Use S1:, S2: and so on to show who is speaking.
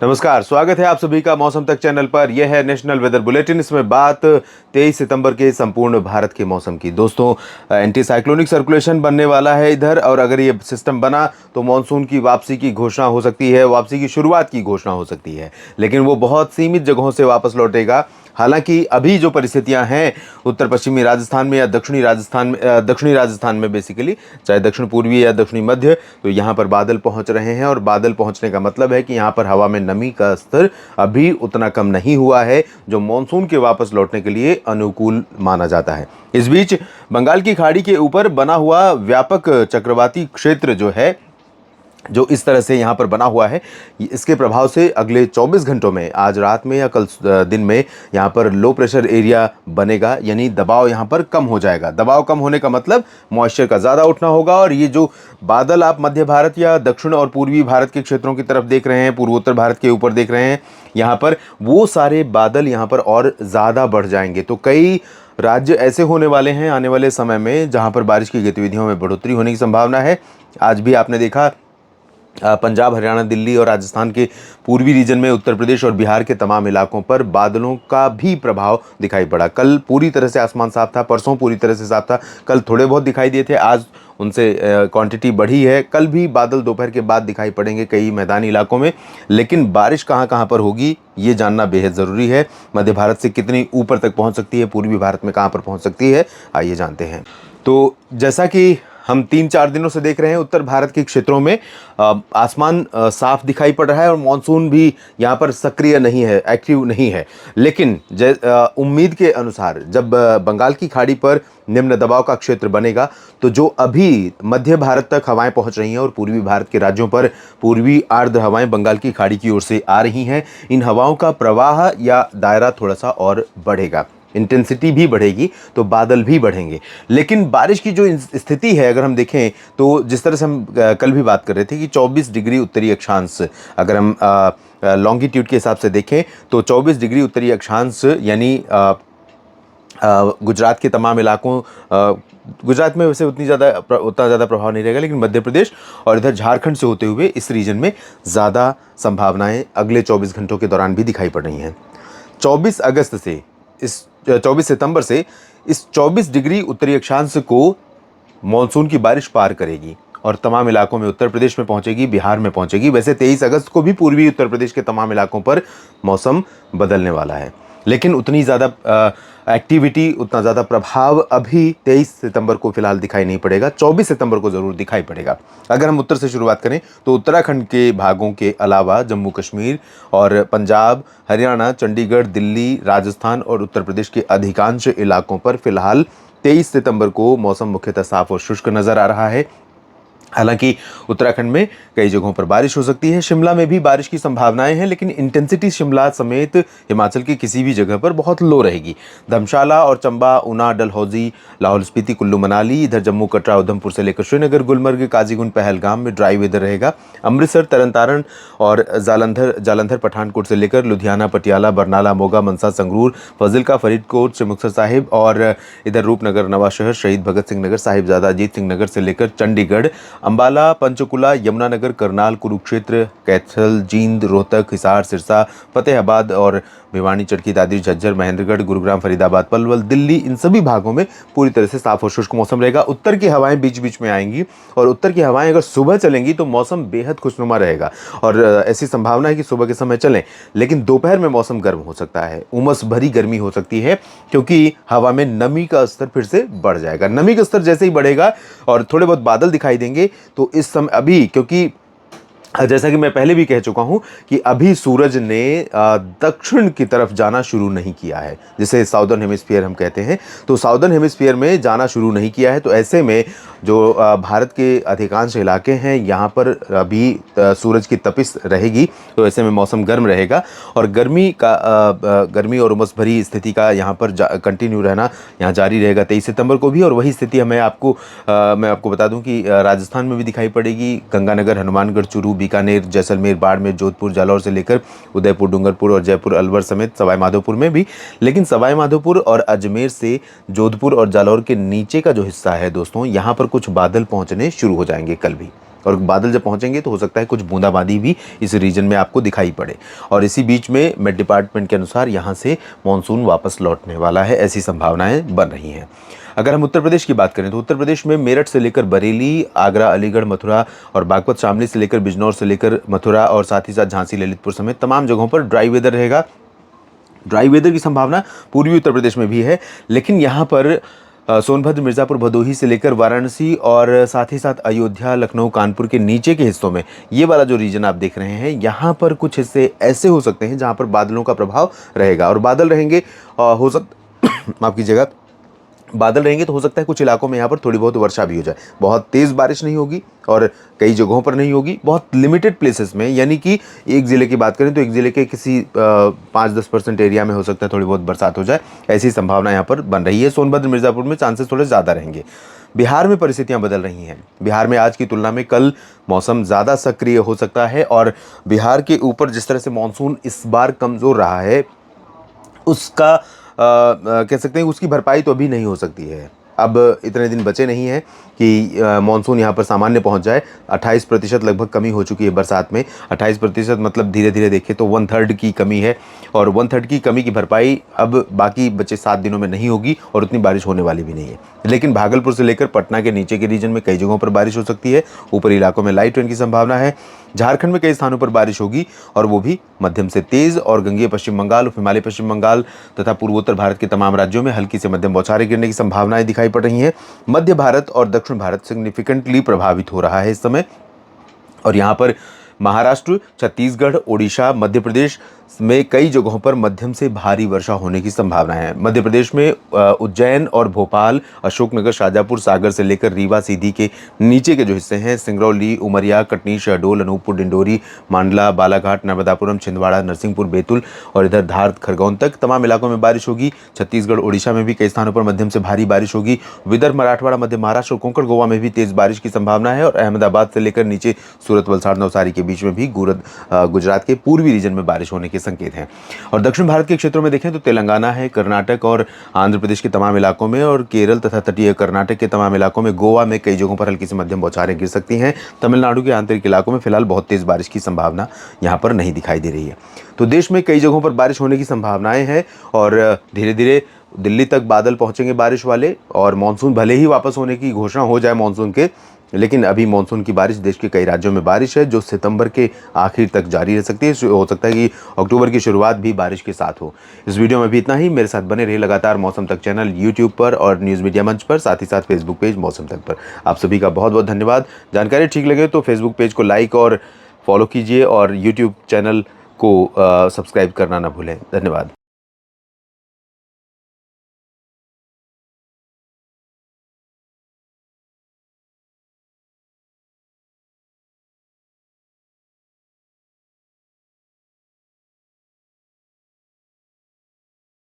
S1: नमस्कार, स्वागत है आप सभी का मौसम तक चैनल पर। यह है नेशनल वेदर बुलेटिन। इसमें बात 23 सितंबर के संपूर्ण भारत के मौसम की। दोस्तों, एंटी साइक्लोनिक सर्कुलेशन बनने वाला है इधर, और अगर ये सिस्टम बना तो मानसून की वापसी की घोषणा हो सकती है, वापसी की शुरुआत की घोषणा हो सकती है, लेकिन वो बहुत सीमित जगहों से वापस लौटेगा। हालांकि अभी जो परिस्थितियां हैं उत्तर पश्चिमी राजस्थान में या दक्षिणी राजस्थान में बेसिकली, चाहे दक्षिण पूर्वी या दक्षिणी मध्य, तो यहाँ पर बादल पहुँच रहे हैं। और बादल पहुँचने का मतलब है कि यहाँ पर हवा में नमी का स्तर अभी उतना कम नहीं हुआ है जो मानसून के वापस लौटने के लिए अनुकूल माना जाता है। इस बीच बंगाल की खाड़ी के ऊपर बना हुआ व्यापक चक्रवाती क्षेत्र जो इस तरह से यहाँ पर बना हुआ है, इसके प्रभाव से अगले 24 घंटों में, आज रात में या कल दिन में, यहाँ पर लो प्रेशर एरिया बनेगा, यानी दबाव यहाँ पर कम हो जाएगा। दबाव कम होने का मतलब मॉइस्चर का ज़्यादा उठना होगा, और ये जो बादल आप मध्य भारत या दक्षिण और पूर्वी भारत के क्षेत्रों की तरफ देख रहे हैं, पूर्वोत्तर भारत के ऊपर देख रहे हैं, यहाँ पर वो सारे बादल यहाँ पर और ज़्यादा बढ़ जाएंगे। तो कई राज्य ऐसे होने वाले हैं आने वाले समय में जहाँ पर बारिश की गतिविधियों में बढ़ोतरी होने की संभावना है। आज भी आपने देखा पंजाब, हरियाणा, दिल्ली और राजस्थान के पूर्वी रीजन में, उत्तर प्रदेश और बिहार के तमाम इलाकों पर बादलों का भी प्रभाव दिखाई पड़ा। कल पूरी तरह से आसमान साफ था, परसों पूरी तरह से साफ था, कल थोड़े बहुत दिखाई दिए थे, आज उनसे क्वांटिटी बढ़ी है। कल भी बादल दोपहर के बाद दिखाई पड़ेंगे कई मैदानी इलाकों में, लेकिन बारिश कहाँ कहाँ पर होगी ये जानना बेहद ज़रूरी है। मध्य भारत से कितनी ऊपर तक पहुँच सकती है, पूर्वी भारत में कहाँ पर पहुँच सकती है, आइए जानते हैं। तो जैसा कि हम 3-4 दिनों से देख रहे हैं, उत्तर भारत के क्षेत्रों में आसमान साफ दिखाई पड़ रहा है और मानसून भी यहाँ पर सक्रिय नहीं है, एक्टिव नहीं है। लेकिन उम्मीद के अनुसार जब बंगाल की खाड़ी पर निम्न दबाव का क्षेत्र बनेगा, तो जो अभी मध्य भारत तक हवाएं पहुंच रही हैं और पूर्वी भारत के राज्यों पर पूर्वी आर्द्र हवाएं बंगाल की खाड़ी की ओर से आ रही हैं, इन हवाओं का प्रवाह या दायरा थोड़ा सा और बढ़ेगा, इंटेंसिटी भी बढ़ेगी, तो बादल भी बढ़ेंगे। लेकिन बारिश की जो स्थिति है, अगर हम देखें तो जिस तरह से हम कल भी बात कर रहे थे कि 24 डिग्री उत्तरी अक्षांश, अगर हम लॉन्गिट्यूड के हिसाब से देखें तो 24 डिग्री उत्तरी अक्षांश यानी गुजरात के तमाम इलाकों, गुजरात में वैसे उतना ज़्यादा प्रभाव नहीं रहेगा, लेकिन मध्य प्रदेश और इधर झारखंड से होते हुए इस रीजन में ज़्यादा संभावनाएं अगले 24 घंटों के दौरान भी दिखाई पड़ रही हैं। 24 सितंबर से इस 24 डिग्री उत्तरी अक्षांश को मॉनसून की बारिश पार करेगी और तमाम इलाकों में, उत्तर प्रदेश में पहुंचेगी, बिहार में पहुंचेगी। वैसे 23 अगस्त को भी पूर्वी उत्तर प्रदेश के तमाम इलाकों पर मौसम बदलने वाला है, लेकिन उतनी ज़्यादा एक्टिविटी, उतना ज़्यादा प्रभाव अभी 23 सितंबर को फिलहाल दिखाई नहीं पड़ेगा। 24 सितंबर को ज़रूर दिखाई पड़ेगा। अगर हम उत्तर से शुरुआत करें तो उत्तराखंड के भागों के अलावा जम्मू कश्मीर और पंजाब, हरियाणा, चंडीगढ़, दिल्ली, राजस्थान और उत्तर प्रदेश के अधिकांश इलाकों पर फिलहाल 23 सितंबर को मौसम मुख्यतः साफ और शुष्क नज़र आ रहा है। हालांकि उत्तराखंड में कई जगहों पर बारिश हो सकती है, शिमला में भी बारिश की संभावनाएं हैं, लेकिन इंटेंसिटी शिमला समेत हिमाचल की किसी भी जगह पर बहुत लो रहेगी। धर्मशाला और चंबा, ऊना, डलहौजी, लाहौल स्पीति, कुल्लू मनाली, इधर जम्मू, कटरा, उधमपुर से लेकर श्रीनगर, गुलमर्ग, काजीगुंड, पहलगाम में ड्राई वेदर रहेगा। अमृतसर, तरनतारण और जालंधर पठानकोट से लेकर लुधियाना, पटियाला, बरनाला, मोगा, मनसा, संगरूर, फजिल्का, फरीदकोट से मुक्तसर साहिब और इधर रूपनगर, नवां शहर, शहीद भगत सिंह नगर, साहिबजादा अजीत सिंह नगर से लेकर चंडीगढ़, अंबाला, पंचकुला, यमुनानगर, करनाल, कुरुक्षेत्र, कैथल, जींद, रोहतक, हिसार, सिरसा, फतेहाबाद और भिवानी, चरखी दादरी, झज्जर, महेंद्रगढ़, गुरुग्राम, फरीदाबाद, पलवल, दिल्ली, इन सभी भागों में पूरी तरह से साफ और शुष्क मौसम रहेगा। उत्तर की हवाएं बीच बीच में आएंगी और उत्तर की हवाएं अगर सुबह चलेंगी तो मौसम बेहद खुशनुमा रहेगा और ऐसी संभावना है कि सुबह के समय चलें, लेकिन दोपहर में मौसम गर्म हो सकता है, उमस भरी गर्मी हो सकती है, क्योंकि हवा में नमी का स्तर फिर से बढ़ जाएगा। नमी का स्तर जैसे ही बढ़ेगा और थोड़े बहुत बादल दिखाई देंगे, तो इस समय अभी, क्योंकि जैसा कि मैं पहले भी कह चुका हूं कि अभी सूरज ने दक्षिण की तरफ जाना शुरू नहीं किया है, जिसे साउदर्न हेमिस्फीयर हम कहते हैं, तो साउदर्न हेमिस्फीयर में जाना शुरू नहीं किया है। तो ऐसे में जो भारत के अधिकांश इलाके हैं यहाँ पर अभी सूरज की तपिश रहेगी, तो ऐसे में मौसम गर्म रहेगा और गर्मी और उमस भरी स्थिति का यहाँ पर कंटिन्यू रहना यहाँ जारी रहेगा 23 सितंबर को भी। और वही स्थिति मैं आपको बता दूं कि राजस्थान में भी दिखाई पड़ेगी। गंगानगर, हनुमानगढ़, चूरू, बीकानेर, जैसलमेर, बाड़मेर, जोधपुर, जालौर से लेकर उदयपुर, डूंगरपुर और जयपुर, अलवर समेत सवाई माधोपुर में भी। लेकिन सवाई माधोपुर और अजमेर से जोधपुर और जालौर के नीचे का जो हिस्सा है दोस्तों, यहाँ पर कुछ बादल पहुँचने शुरू हो जाएंगे कल भी। और बादल जब पहुंचेंगे तो हो सकता है कुछ बूंदाबांदी भी इस रीजन में आपको दिखाई पड़े। और इसी बीच में मेट डिपार्टमेंट के अनुसार यहाँ से मानसून वापस लौटने वाला है, ऐसी संभावनाएं बन रही हैं। अगर हम उत्तर प्रदेश की बात करें तो उत्तर प्रदेश में मेरठ से लेकर बरेली, आगरा, अलीगढ़, मथुरा और बागपत, शामली से लेकर बिजनौर से लेकर मथुरा और साथ ही साथ झांसी, ललितपुर समेत तमाम जगहों पर ड्राई वेदर रहेगा। ड्राई वेदर की संभावना पूर्वी उत्तर प्रदेश में भी है, लेकिन यहाँ पर सोनभद्र, मिर्ज़ापुर, भदोही से लेकर वाराणसी और साथ ही साथ अयोध्या, लखनऊ, कानपुर के नीचे के हिस्सों में ये वाला जो रीजन आप देख रहे हैं, यहाँ पर कुछ हिस्से ऐसे हो सकते हैं जहाँ पर बादलों का प्रभाव रहेगा और बादल रहेंगे। हो माफ़ कीजिएगा, बादल रहेंगे तो हो सकता है कुछ इलाकों में यहाँ पर थोड़ी बहुत वर्षा भी हो जाए। बहुत तेज़ बारिश नहीं होगी और कई जगहों पर नहीं होगी, बहुत लिमिटेड प्लेसेस में, यानी कि एक ज़िले की बात करें तो एक ज़िले के किसी 5-10% एरिया में हो सकता है थोड़ी बहुत बरसात हो जाए, ऐसी संभावना यहाँ पर बन रही है। सोनभद्र, मिर्ज़ापुर में चांसेस थोड़े ज़्यादा रहेंगे। बिहार में परिस्थितियाँ बदल रही हैं। बिहार में आज की तुलना में कल मौसम ज़्यादा सक्रिय हो सकता है और बिहार के ऊपर जिस तरह से मानसून इस बार कमज़ोर रहा है, उसका कह सकते हैं उसकी भरपाई तो अभी नहीं हो सकती है। अब इतने दिन बचे नहीं हैं कि मानसून यहाँ पर सामान्य पहुँच जाए। 28% लगभग कमी हो चुकी है बरसात में। 28% मतलब धीरे धीरे देखें तो 1/3 की कमी है और 1/3 की कमी की भरपाई अब बाकी बचे 7 दिनों में नहीं होगी और उतनी बारिश होने वाली भी नहीं है। लेकिन भागलपुर से लेकर पटना के नीचे के रीजन में कई जगहों पर बारिश हो सकती है। ऊपरी इलाकों में लाइट रेन की संभावना है। झारखंड में कई स्थानों पर बारिश होगी और वो भी मध्यम से तेज़, और गंगेय पश्चिम बंगाल, हिमालय पश्चिम बंगाल तथा पूर्वोत्तर भारत के तमाम राज्यों में हल्की से मध्यम बौछारें गिरने की संभावनाएं दिखाई पड़ रही हैं। मध्य भारत और दक्षिण भारत सिग्निफिकेंटली प्रभावित हो रहा है इस समय, और यहाँ पर महाराष्ट्र, छत्तीसगढ़, ओडिशा, मध्य प्रदेश में कई जगहों पर मध्यम से भारी वर्षा होने की संभावना है। मध्य प्रदेश में उज्जैन और भोपाल, अशोकनगर, शाजापुर, सागर से लेकर रीवा सीधी के नीचे के जो हिस्से हैं, सिंगरौली, उमरिया, कटनी, शहडोल, अनूपपुर, डिंडोरी, मांडला, बालाघाट, नर्मदापुरम, छिंदवाड़ा, नरसिंहपुर, बैतूल और इधर धार, खरगोन तक तमाम इलाकों में बारिश होगी। छत्तीसगढ़, ओडिशा में भी कई स्थानों पर मध्यम से भारी बारिश होगी। विदर्भ, मराठवाड़ा, मध्य महाराष्ट्र और कोंकण, गोवा में भी तेज बारिश की संभावना है और अहमदाबाद से लेकर नीचे सूरत, वलसाड़, नवसारी के बीच में भी गुजरात के पूर्वी रीजन में बारिश होने के संकेत हैं। और दक्षिण भारत के क्षेत्रों में देखें तो तेलंगाना है, कर्नाटक और आंध्र प्रदेश के तमाम इलाकों में, और केरल तथा तटीय कर्नाटक के तमाम इलाकों में, गोवा में कई जगहों पर हल्की से मध्यम बौछारें गिर सकती हैं। तमिलनाडु के आंतरिक इलाकों में फिलहाल बहुत तेज बारिश की संभावना यहाँ पर नहीं दिखाई दे रही है। तो देश में कई जगहों पर बारिश होने की संभावनाएं हैं और धीरे धीरे दिल्ली तक बादल पहुंचेंगे बारिश वाले, और मानसून भले ही वापस होने की घोषणा हो जाए मानसून के, लेकिन अभी मानसून की बारिश देश के कई राज्यों में बारिश है जो सितंबर के आखिर तक जारी रह सकती है। हो सकता है कि अक्टूबर की शुरुआत भी बारिश के साथ हो। इस वीडियो में भी इतना ही। मेरे साथ बने रहिए लगातार मौसम तक चैनल यूट्यूब पर और न्यूज़ मीडिया मंच पर, साथ ही साथ फेसबुक पेज मौसम तक पर। आप सभी का बहुत बहुत धन्यवाद। जानकारी ठीक लगे तो फेसबुक पेज को लाइक और फॉलो कीजिए और यूट्यूब चैनल को सब्सक्राइब करना ना भूलें। धन्यवाद।